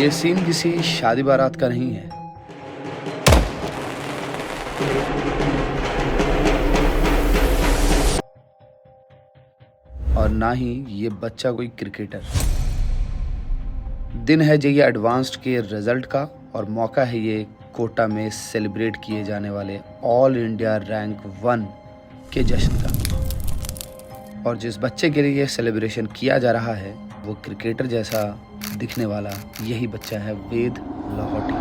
ये सीन किसी शादी बारात का नहीं है। और ना ही ये बच्चा कोई क्रिकेटर। दिन है जेईई एडवांस्ड के रिजल्ट का और मौका है ये कोटा में सेलिब्रेट किए जाने वाले ऑल इंडिया रैंक 1 के जश्न का। और जिस बच्चे के लिए सेलिब्रेशन किया जा रहा है वो क्रिकेटर जैसा दिखने वाला यही बच्चा है, वेद लाहौटी।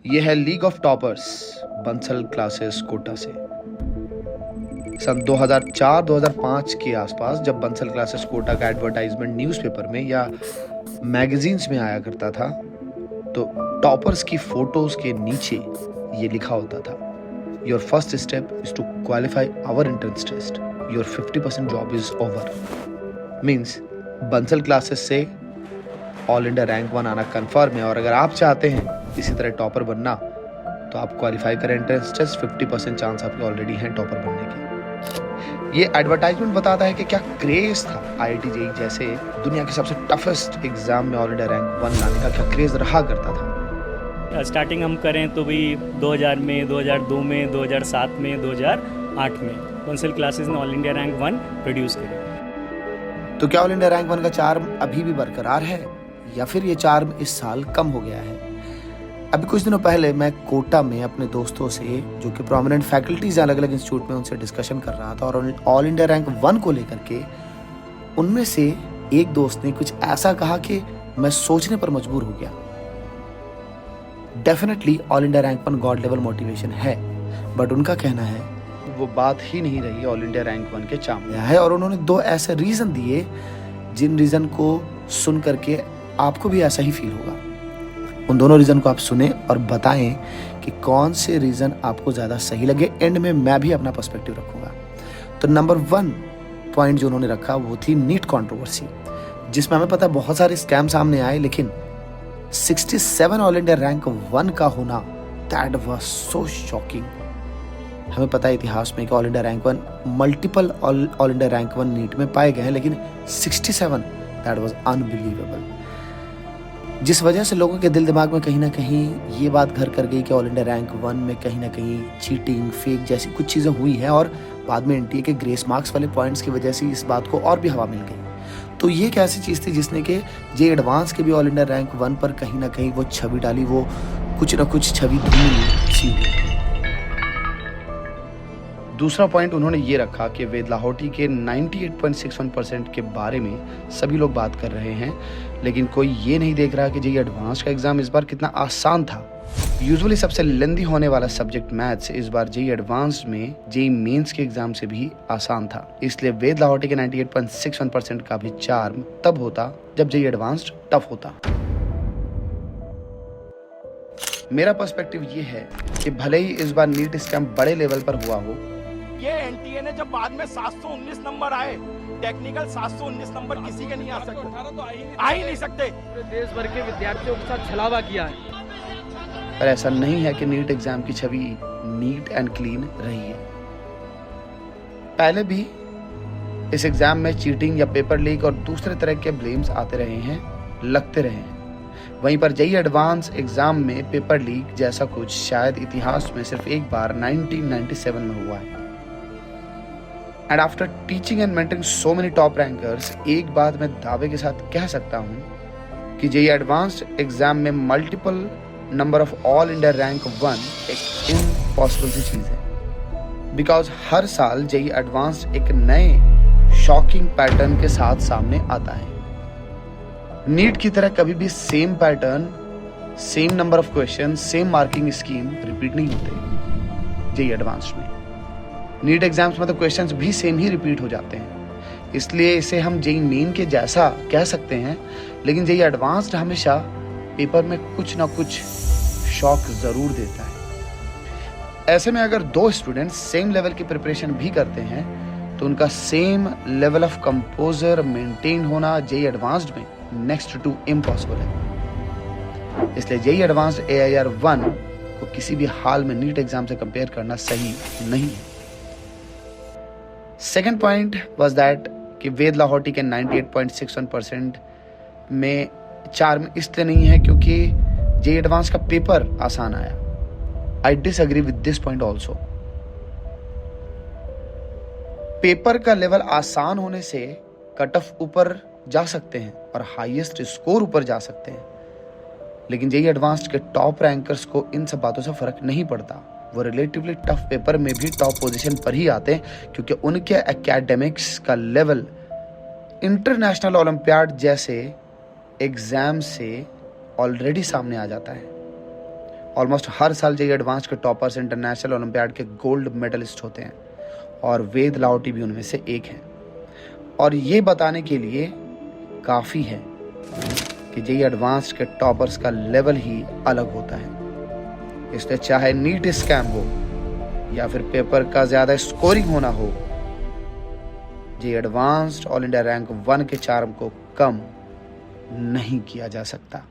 यह है league of toppers Bansal classes Kota से। सन 2004-2005 के आसपास जब बंसल क्लासेस कोटा का एडवर्टाइजमेंट न्यूज़पेपर में या मैगजीन्स में आया करता था तो टॉपर्स की फोटोज के नीचे ये लिखा होता था, your first step is to qualify our entrance test, your 50% job is over. Means Bansal classes से ऑल इंडिया रैंक 1 आना कन्फर्म है और अगर आप चाहते हैं इसी तरह टॉपर बनना तो आप क्वालिफाई करें एंट्रेंस टेस्ट, 50% चांस आपके ऑलरेडी हैं टॉपर बनने के। ये एडवर्टाइजमेंट बताता है कि क्या क्रेज था आईआईटी जेईई जैसे दुनिया के सबसे टफेस्ट एग्जाम में ऑल इंडिया रैंक 1 लाने का, क्या क्रेज रहा करता था। स्टार्टिंग हम करें तो भी 2000 में, 2002 में, 2007 में, 2008 में बंसल क्लासेस ने ऑल इंडिया रैंक 1 प्रोड्यूस करी। तो क्या ऑल इंडिया रैंक 1 का चार्म अभी भी बरकरार है या फिर ये चार्म इस साल कम हो गया है। अभी कुछ दिनों पहले मैं कोटा में अपने दोस्तों से जो कि प्रोमिनेंट फैकल्टीज अलग अलग इंस्टीट्यूट में उनसे डिस्कशन कर रहा था और ऑल इंडिया रैंक 1 को लेकर के उनमें से एक दोस्त ने कुछ ऐसा कहा कि मैं सोचने पर मजबूर हो गया। Definitely all India rank 1 God level motivation है, बट उनका कहना है वो बात ही नहीं रही ऑल इंडिया रैंक 1 के चार्म में है। और उन्होंने 2 ऐसे रीजन दिए जिन रीजन को सुन करके आपको भी ऐसा ही फील होगा। उन दोनों रीजन को आप सुने और बताएं कि कौन से रीजन आपको ज्यादा सही लगे। एंड में मैं भी अपना पर्सपेक्टिव रखूंगा। तो नंबर 1 पॉइंट जो उन्होंने रखा वो थी नीट कंट्रोवर्सी, जिसमें हमें पता है बहुत सारे स्कैम सामने आए, लेकिन 67 ऑल इंडिया रैंक 1 का होना दैट वाज सो शॉकिंग। हमें पता है इतिहास में कि all India rank 1 multiple all India rank 1 NEET में पाए गए हैं, लेकिन 67 दैट वाज अनबिलीवेबल। जिस वजह से लोगों के दिल दिमाग में कहीं ना कहीं ये बात घर कर गई कि ऑल इंडिया रैंक 1 में कहीं ना कहीं चीटिंग, फेक जैसी कुछ चीज़ें हुई हैं और बाद में एनटीए के ग्रेस मार्क्स वाले पॉइंट्स की वजह से इस बात को और भी हवा मिल गई। तो ये एक ऐसी चीज़ थी जिसने कि जेईई एडवांस के भी ऑल इंडिया रैंक 1 पर कहीं ना कहीं वो छवि डाली, वो कुछ ना कुछ छवि सी। दूसरा पॉइंट उन्होंने ये रखा कि वेद लाहौटी के 98.61% के बारे में सभी लोग बात कर रहे हैं, लेकिन कोई ये नहीं देख रहा कि जेईई एडवांस का एग्जाम इस बार कितना आसान था। यूजुअली सबसे लेंदी होने वाला सब्जेक्ट मैथ्स इस बार जेईई एडवांस में जेईई मेंस के एग्जाम से भी आसान था। इसलिए वेद लाहौटी के 98.61% का भी चार्म तब होता जब जेईई एडवांस टफ होता। मेरा पर्सपेक्टिव ये है कि भले ही इस बार नीट स्कैम बड़े लेवल पर हुआ हो, ये एनटीए ने जब बाद में 719 नंबर आए, टेक्निकल 719 नंबर किसी के नहीं आ सकते, तो आ ही नहीं सकते। देश भर के विद्यार्थियों के साथ छलावा किया है। पर ऐसा नहीं है कि नीट एग्जाम की छवि नीट एंड क्लीन रही है। पहले भी इस एग्जाम में चीटिंग या पेपर लीक और दूसरे तरह के ब्लेम्स आते रहे हैं, लगते रहे हैं। वहीं पर जेईई एडवांस एग्जाम में पेपर लीक जैसा कुछ शायद इतिहास में सिर्फ एक बार 1997 में हुआ है। And after teaching and mentoring so many top rankers, एक बात मैं दावे के साथ कह सकता हूं कि जेईई एडवांस्ड एग्जाम में multiple number of all India rank 1 एक इम्पॉसिबल सी चीज है। बिकॉज हर साल जेईई एडवांस्ड एक नए शॉकिंग पैटर्न के साथ सामने आता है। नीट की तरह कभी भी same pattern, same number of question, same marking scheme repeat नहीं होते जेईई एडवांस्ड में। नीट एग्जाम्स में तो क्वेश्चंस भी सेम ही रिपीट हो जाते हैं, इसलिए इसे हम जेईई मेन के जैसा कह सकते हैं, लेकिन जेईई एडवांस्ड हमेशा पेपर में कुछ ना कुछ शॉक जरूर देता है। ऐसे में अगर 2 स्टूडेंट्स सेम लेवल की प्रिपरेशन भी करते हैं तो उनका same level of composer maintain होना जेईई एडवांस्ड में नेक्स्ट टू इम्पॉसिबल है। इसलिए जेईई एडवांस्ड AIR 1 को किसी भी हाल में नीट एग्जाम से कंपेयर करना सही नहीं है। Second point was that कि वेद लाहौटी के 98.61% में चार्म इसलिए नहीं है क्योंकि जेईई एडवांस का पेपर आसान आया। I disagree with this point also. Paper का लेवल आसान होने से कट ऑफ ऊपर जा सकते हैं और हाईएस्ट स्कोर ऊपर जा सकते हैं, लेकिन जेईई एडवांस्ड के टॉप रैंकर्स को इन सब बातों से फर्क नहीं पड़ता। वो रिलेटिवली टफ पेपर में भी टॉप पोजीशन पर ही आते हैं क्योंकि उनके एकेडमिक्स का लेवल इंटरनेशनल ओलंपियाड जैसे एग्जाम से ऑलरेडी सामने आ जाता है। ऑलमोस्ट हर साल जेईई एडवांस्ड के टॉपर्स इंटरनेशनल ओलंपियाड के गोल्ड मेडलिस्ट होते हैं और वेद लाहौटी भी उनमें से एक हैं। और ये बताने के लिए काफ़ी है कि जेईई एडवांस्ड के टॉपर्स का लेवल ही अलग होता है। इसलिए चाहे नीट स्कैम हो या फिर पेपर का ज़्यादा स्कोरिंग होना हो, JEE advanced all India rank 1 के चार्म को कम नहीं किया जा सकता।